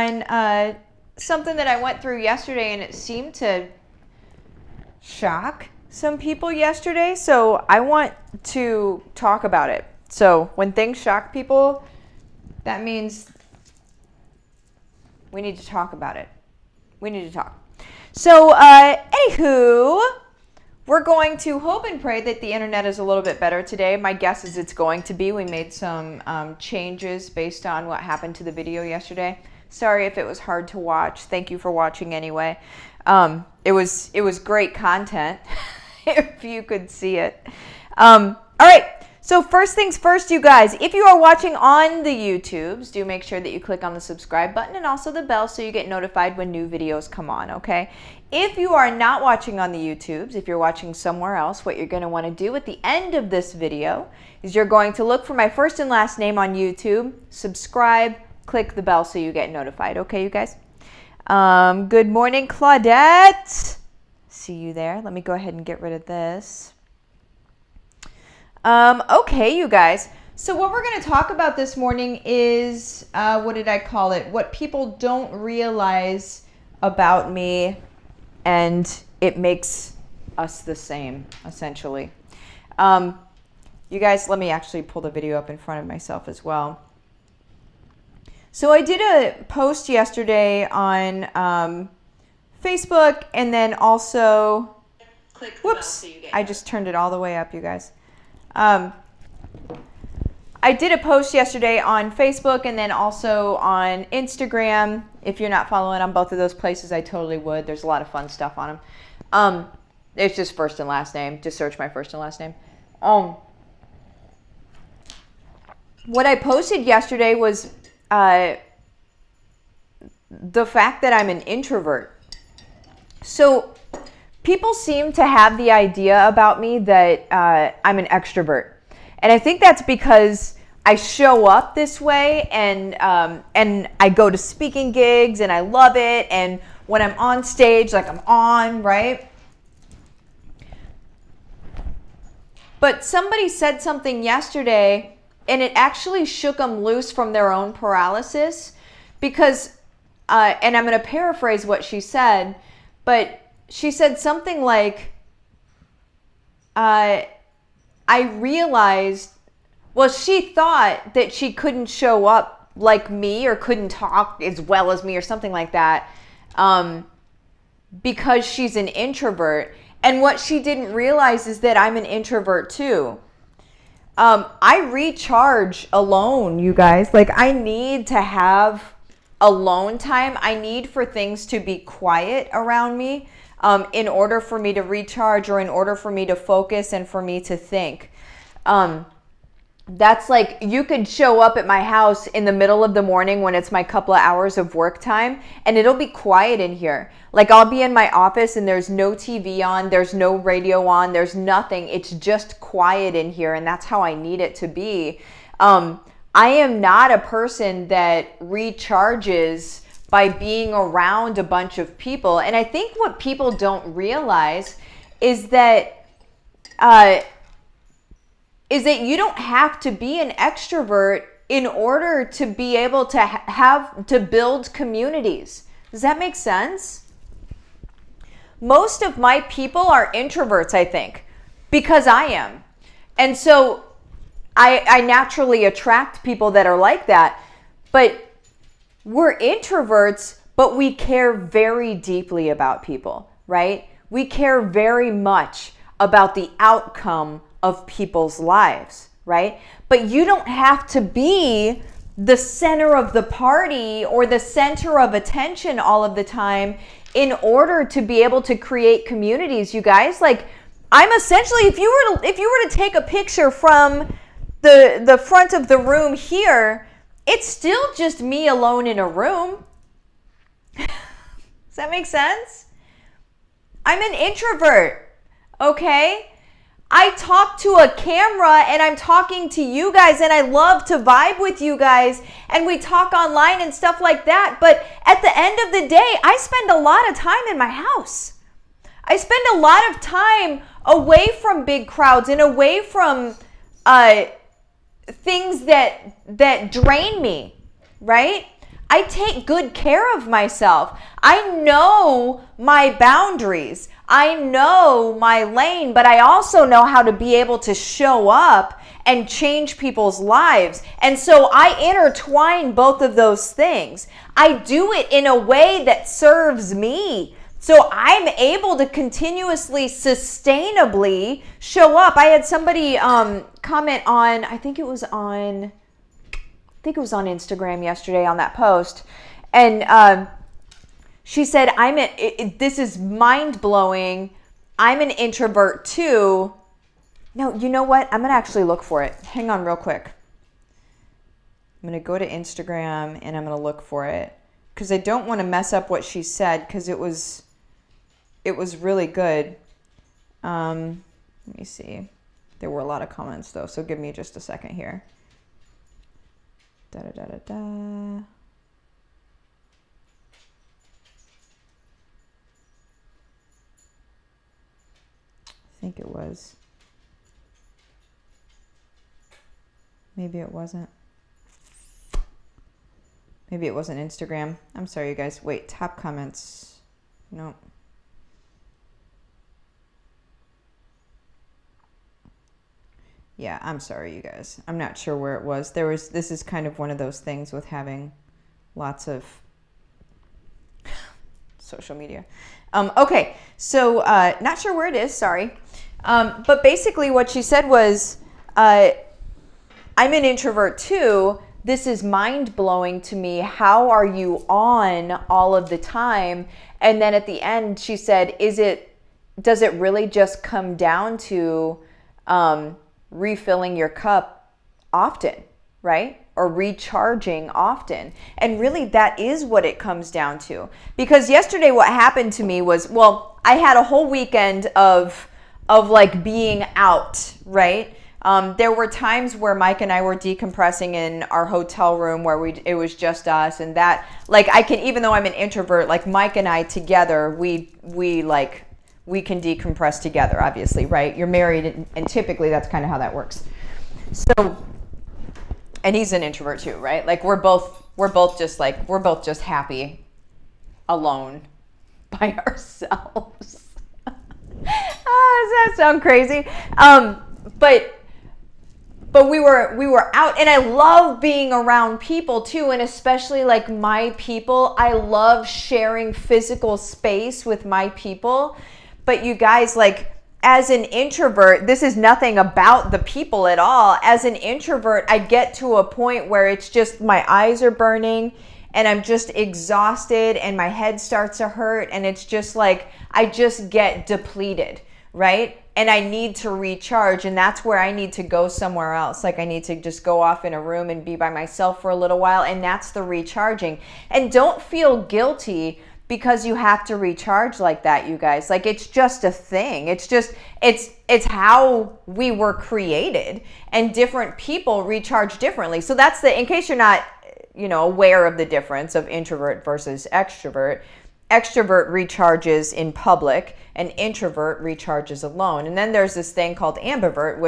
on something that I went through yesterday, and it seemed to shock some people yesterday. So I want to talk about it. So when things shock people, that means we need to talk about it. We need to talk. So anywho, we're going to hope and pray that the internet is a little bit better today. My guess is it's going to be. We made some changes based on what happened to the video yesterday. Sorry if it was hard to watch. Thank you for watching anyway. It was great content, if you could see it. All right. So first things first, you guys, if you are watching on the YouTubes, do make sure that you click on the subscribe button and also the bell so you get notified when new videos come on, okay? If you are not watching on the YouTubes, if you're watching somewhere else, what you're going to want to do at the end of this video is you're going to look for my first and last name on YouTube, subscribe, click the bell so you get notified, okay, you guys? Good morning, Claudette. See you there. Let me go ahead and get rid of this. Okay, you guys. So what we're going to talk about this morning is, what did I call it? What people don't realize about me, and it makes us the same, essentially. You guys, let me actually pull the video up in front of myself as well. So I did a post yesterday on Facebook, and then also, whoops, I just turned it all the way up, you guys. I did a post yesterday on Facebook and then also on Instagram. If you're not following on both of those places, I totally would. There's a lot of fun stuff on them. It's just first and last name. Just search my first and last name. What I posted yesterday was the fact that I'm an introvert. So people seem to have the idea about me that I'm an extrovert. And I think that's because I show up this way, and I go to speaking gigs and I love it. And when I'm on stage, like I'm on, right? But somebody said something yesterday, and it actually shook them loose from their own paralysis, because, and I'm going to paraphrase what she said, but she said something like, I realized, well, she thought that she couldn't show up like me or couldn't talk as well as me or something like that, because she's an introvert. And what she didn't realize is that I'm an introvert too. I recharge alone, you guys. Like, I need to have alone time. I need for things to be quiet around me. In order for me to recharge, or in order for me to focus and for me to think. That's like, you could show up at my house in the middle of the morning when it's my couple of hours of work time, and it'll be quiet in here. Like, I'll be in my office and there's no TV on, there's no radio on, there's nothing. It's just quiet in here, and that's how I need it to be. I am not a person that recharges by being around a bunch of people. And I think what people don't realize is that you don't have to be an extrovert in order to be able to build communities. Does that make sense? Most of my people are introverts, I think, because I am. And so I naturally attract people that are like that. But we're introverts, but we care very deeply about people, right? We care very much about the outcome of people's lives, right? But you don't have to be the center of the party or the center of attention all of the time in order to be able to create communities, you guys. Like, I'm essentially, if you were to take a picture from the front of the room here, it's still just me alone in a room. Does that make sense? I'm an introvert, okay? I talk to a camera and I'm talking to you guys, and I love to vibe with you guys, and we talk online and stuff like that. But at the end of the day, I spend a lot of time in my house. I spend a lot of time away from big crowds and away from things that drain me, right? I take good care of myself. I know my boundaries. I know my lane, but I also know how to be able to show up and change people's lives. And so I intertwine both of those things. I do it in a way that serves me. So I'm able to continuously, sustainably show up. I had somebody comment on, I think it was on Instagram yesterday on that post. And she said, this is mind blowing. I'm an introvert too. No, you know what? I'm going to actually look for it. Hang on real quick. I'm going to go to Instagram and I'm going to look for it because I don't want to mess up what she said because it was really good. Let me see. There were a lot of comments though, so give me just a second here. Da-da-da-da-da. I think it was. Maybe it wasn't. Maybe it wasn't Instagram. I'm sorry, you guys. Wait, top comments. Nope. Yeah, I'm sorry, you guys. I'm not sure where it was. This is kind of one of those things with having lots of social media. Okay, so not sure where it is, sorry. But basically what she said was, I'm an introvert too. This is mind-blowing to me. How are you on all of the time? And then at the end, she said, does it really just come down to refilling your cup often, right? Or recharging often. And really that is what it comes down to. Because yesterday what happened to me was, well, I had a whole weekend of like being out, right? There were times where Mike and I were decompressing in our hotel room where it was just us, and that, like, even though I'm an introvert, like Mike and I together, we can decompress together, obviously, right? You're married, and typically that's kind of how that works. So, and he's an introvert too, right? Like we're both just happy alone by ourselves. Does that sound crazy? But we were out, and I love being around people too, and especially like my people. I love sharing physical space with my people. But you guys, like, as an introvert, this is nothing about the people at all. As an introvert, I get to a point where it's just my eyes are burning and I'm just exhausted and my head starts to hurt, and it's just like I just get depleted, right? And I need to recharge, and that's where I need to go somewhere else. Like I need to just go off in a room and be by myself for a little while, and that's the recharging. And don't feel guilty because you have to recharge like that, you guys. Like it's just a thing. It's how we were created, and different people recharge differently. So that's in case you're not, aware of the difference of introvert versus extrovert. Extrovert recharges in public, and introvert recharges alone. And then there's this thing called ambivert,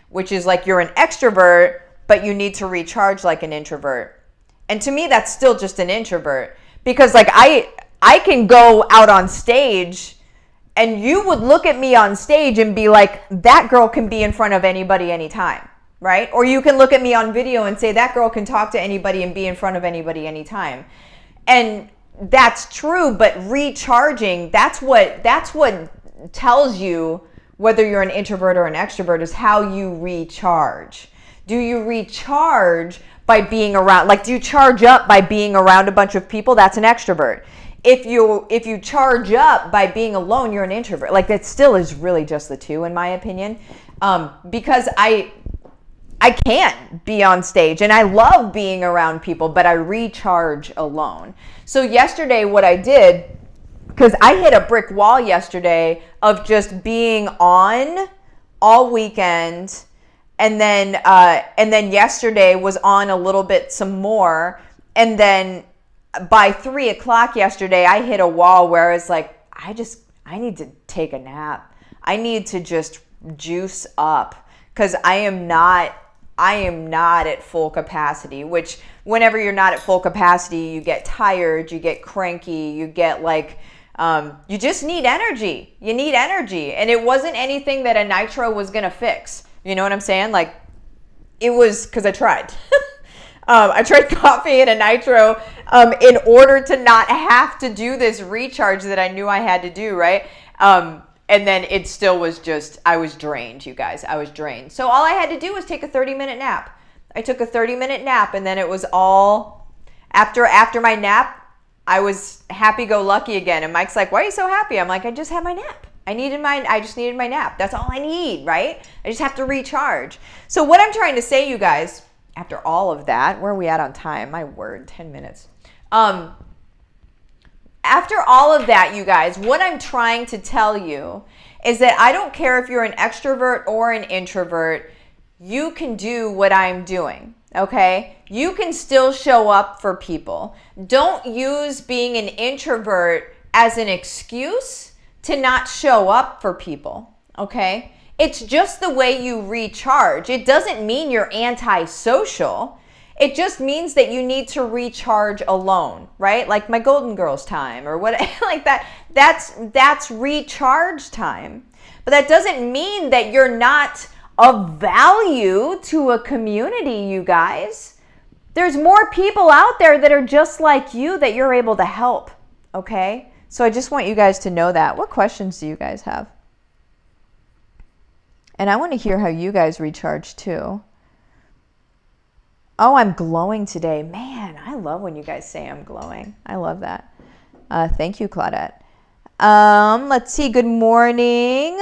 which is like you're an extrovert, but you need to recharge like an introvert. And to me, that's still just an introvert, because like I can go out on stage and you would look at me on stage and be like, that girl can be in front of anybody anytime, right? Or you can look at me on video and say, that girl can talk to anybody and be in front of anybody anytime. And that's true, but recharging, that's what tells you whether you're an introvert or an extrovert, is how you recharge. Do you recharge by being around, like do you charge up by being around a bunch of people? That's an extrovert. If you charge up by being alone, you're an introvert. Like that still is really just the two, in my opinion, because I can't be on stage, and I love being around people, but I recharge alone. So yesterday what I did, because I hit a brick wall yesterday of just being on all weekend, and then yesterday was on a little bit some more, and then by 3:00 yesterday I hit a wall where it's like I need to take a nap. I need to just juice up, because I am not I am not at full capacity, which whenever you're not at full capacity, you get tired, you get cranky, you get like, you just need energy. You need energy. And it wasn't anything that a nitro was going to fix. You know what I'm saying? Like, it was because I tried. I tried coffee and a nitro in order to not have to do this recharge that I knew I had to do, right? And then it still was just, I was drained, you guys. I was drained. So all I had to do was take a 30-minute nap. I took a 30-minute nap, and then it was all, after my nap, I was happy-go-lucky again. And Mike's like, why are you so happy? I'm like, I just had my nap. I just needed my nap. That's all I need, right? I just have to recharge. So what I'm trying to say, you guys, after all of that, where are we at on time? My word, 10 minutes. After all of that, you guys, what I'm trying to tell you is that I don't care if you're an extrovert or an introvert, you can do what I'm doing, okay? You can still show up for people. Don't use being an introvert as an excuse to not show up for people, okay? It's just the way you recharge. It doesn't mean you're antisocial. It just means that you need to recharge alone, right? Like my Golden Girls time or what, like that. That's recharge time. But that doesn't mean that you're not of value to a community, you guys. There's more people out there that are just like you that you're able to help, okay? So I just want you guys to know that. What questions do you guys have? And I want to hear how you guys recharge too. Oh, I'm glowing today. Man, I love when you guys say I'm glowing. I love that. Thank you, Claudette. Let's see. Good morning,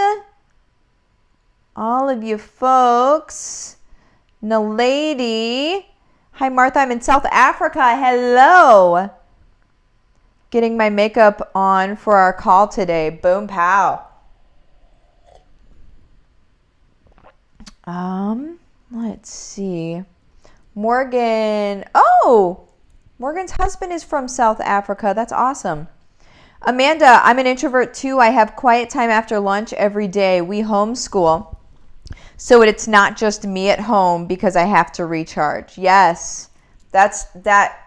all of you folks. Nalady. Hi, Martha. I'm in South Africa. Hello. Getting my makeup on for our call today. Boom, pow. Let's see. Morgan. Oh, Morgan's husband is from South Africa. That's awesome. Amanda, I'm an introvert too. I have quiet time after lunch every day. We homeschool, so it's not just me at home because I have to recharge. Yes, that.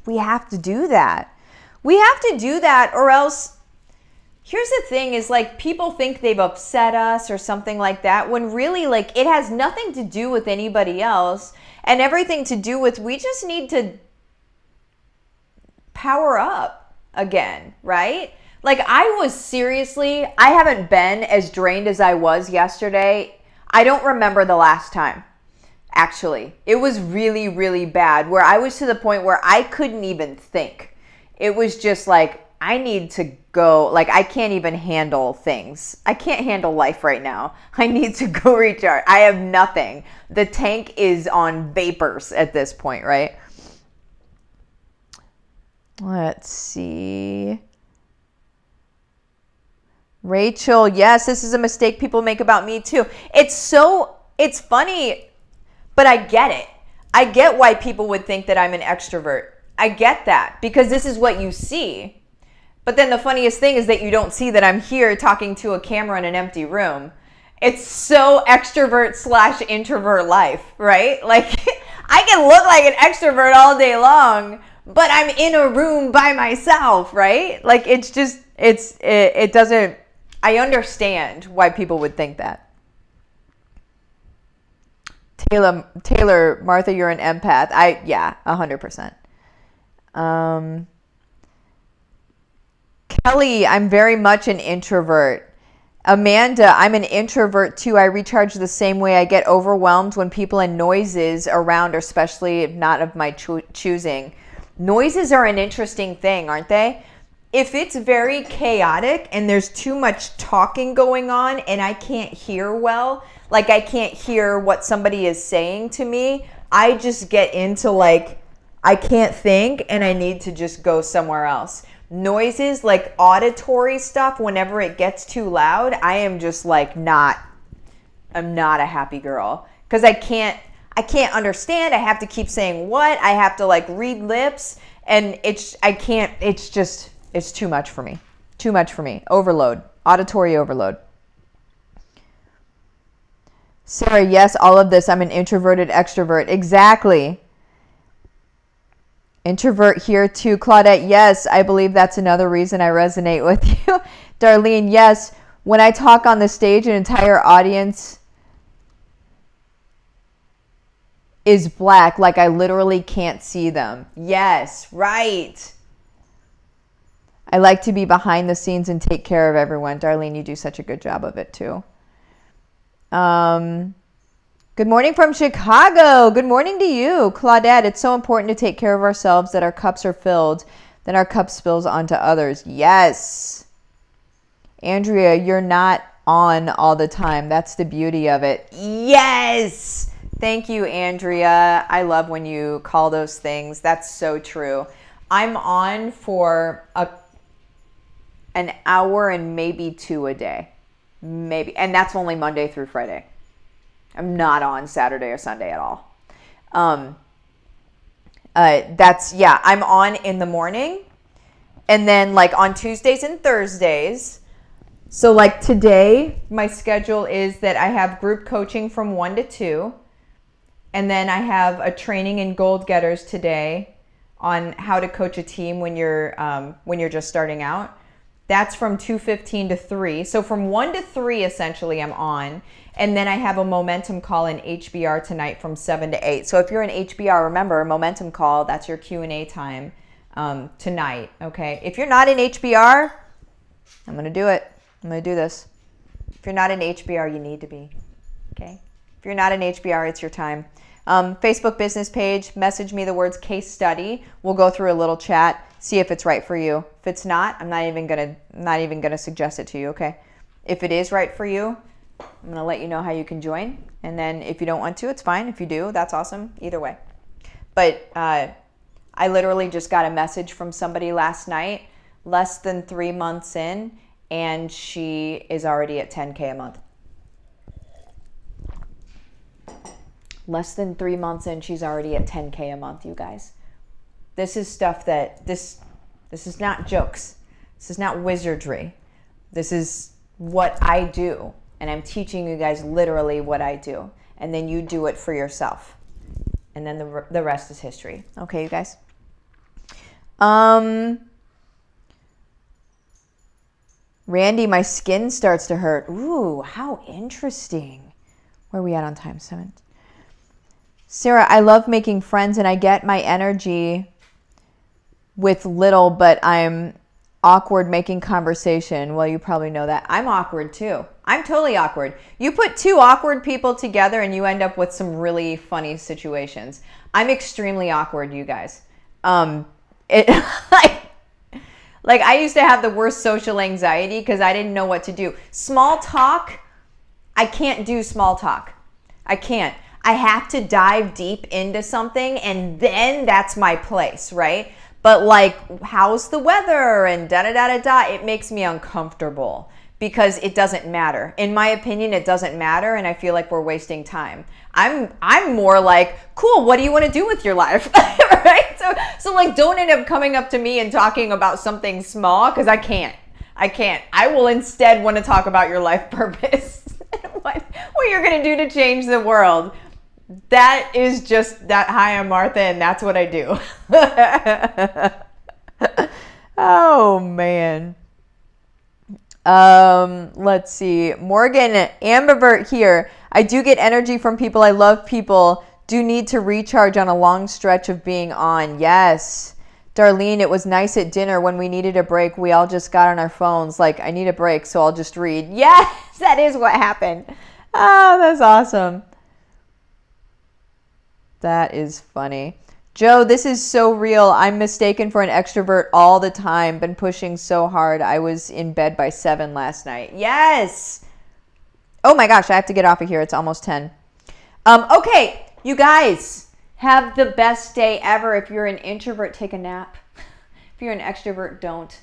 We have to do that. We have to do that, or else. Here's the thing is like people think they've upset us or something like that when really like it has nothing to do with anybody else and everything to do with we just need to power up again, right? Like I haven't been as drained as I was yesterday. I don't remember the last time. Actually, it was really, really bad where I was to the point where I couldn't even think. It was just like, I need to go, like I can't even handle things. I can't handle life right now. I need to go recharge. I have nothing. The tank is on vapors at this point, right? Let's see. Rachel, yes, this is a mistake people make about me too. It's funny, but I get it. I get why people would think that I'm an extrovert. I get that because this is what you see. But then the funniest thing is that you don't see that I'm here talking to a camera in an empty room. It's so extrovert / introvert life, right? Like I can look like an extrovert all day long, but I'm in a room by myself, right? Like it's just, it doesn't, I understand why people would think that. Taylor, Martha, you're an empath. Yeah, 100%. Kelly, I'm very much an introvert. Amanda, I'm an introvert too. I recharge the same way. I get overwhelmed when people and noises around, especially if not of my choosing. Noises are an interesting thing, aren't they? If it's very chaotic and there's too much talking going on and I can't hear well, like I can't hear what somebody is saying to me, I just get into like, I can't think and I need to just go somewhere else. Noises like auditory stuff, whenever it gets too loud, I am just like I'm not a happy girl because I can't understand. I have to keep saying what, I have to like read lips and it's too much for me. Overload, auditory overload. Sarah, yes, all of this. I'm an introverted extrovert. Exactly. Introvert here too. Claudette, yes, I believe that's another reason I resonate with you. Darlene, yes, when I talk on the stage, an entire audience is black, like I literally can't see them. Yes, right. I like to be behind the scenes and take care of everyone. Darlene, you do such a good job of it too. Good morning from Chicago. Good morning to you. Claudette, it's so important to take care of ourselves that our cups are filled, then our cup spills onto others. Yes. Andrea, you're not on all the time. That's the beauty of it. Yes. Thank you, Andrea. I love when you call those things. That's so true. I'm on for an hour and maybe 2 a day. Maybe. And that's only Monday through Friday. I'm not on Saturday or Sunday at all. I'm on in the morning. And then like on Tuesdays and Thursdays. So like today, my schedule is that I have group coaching from 1 to 2. And then I have a training in Gold Getters today on how to coach a team when you're just starting out. That's from 2:15 to 3. So from 1 to 3, essentially, I'm on. And then I have a momentum call in HBR tonight from 7 to 8. So if you're in HBR, remember, momentum call, that's your Q&A time tonight, okay? If you're not in HBR, I'm going to do it. I'm going to do this. If you're not in HBR, you need to be, okay? If you're not in HBR, it's your time. Facebook business page, message me the words case study. We'll go through a little chat, see if it's right for you. If it's not, I'm not even gonna suggest it to you, okay? If it is right for you, I'm gonna let you know how you can join. And then if you don't want to, it's fine. If you do, that's awesome. Either way. But I literally just got a message from somebody last night, less than 3 months in, and she is already at 10K a month. Less than 3 months in, she's already at 10K a month, you guys. This is stuff that, this is not jokes. This is not wizardry. This is what I do. And I'm teaching you guys literally what I do. And then you do it for yourself. And then the rest is history. Okay, you guys? Randy, my skin starts to hurt. Ooh, how interesting. Where are we at on time? 7. Sarah, I love making friends and I get my energy with little, but I'm awkward making conversation. Well, you probably know that. I'm awkward too. I'm totally awkward. You put 2 awkward people together and you end up with some really funny situations. I'm extremely awkward, you guys. Like I used to have the worst social anxiety because I didn't know what to do. Small talk, I can't do small talk. I can't. I have to dive deep into something and then that's my place, right? But like, how's the weather and da-da-da-da-da, it makes me uncomfortable because it doesn't matter. In my opinion, it doesn't matter and I feel like we're wasting time. I'm more like, cool, what do you want to do with your life? Right? So like, don't end up coming up to me and talking about something small because I can't. I will instead want to talk about your life purpose. what you're going to do to change the world. That is just that. Hi, I'm Martha, and that's what I do. Oh, man. Let's see. Morgan, ambivert here. I do get energy from people. I love people. Do need to recharge on a long stretch of being on. Yes. Darlene, it was nice at dinner when we needed a break. We all just got on our phones like, I need a break, so I'll just read. Yes, that is what happened. Oh, that's awesome. That is funny. Joe, this is so real. I'm mistaken for an extrovert all the time. Been pushing so hard. I was in bed by 7 last night. Yes. Oh my gosh, I have to get off of here. It's almost 10. Okay, you guys, have the best day ever. If you're an introvert, take a nap. If you're an extrovert, don't.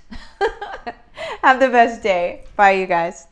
Have the best day. Bye, you guys.